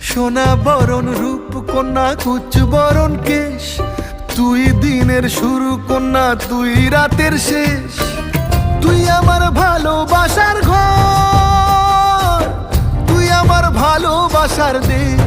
সোনা বরণ রূপ কন্যা কুচ বরণ কেশ, তুই দিনের শুরু কন্যা তুই রাতের শেষ। তুই আমার ভালোবাসার ঘর, তুই আমার ভালোবাসার দেশ।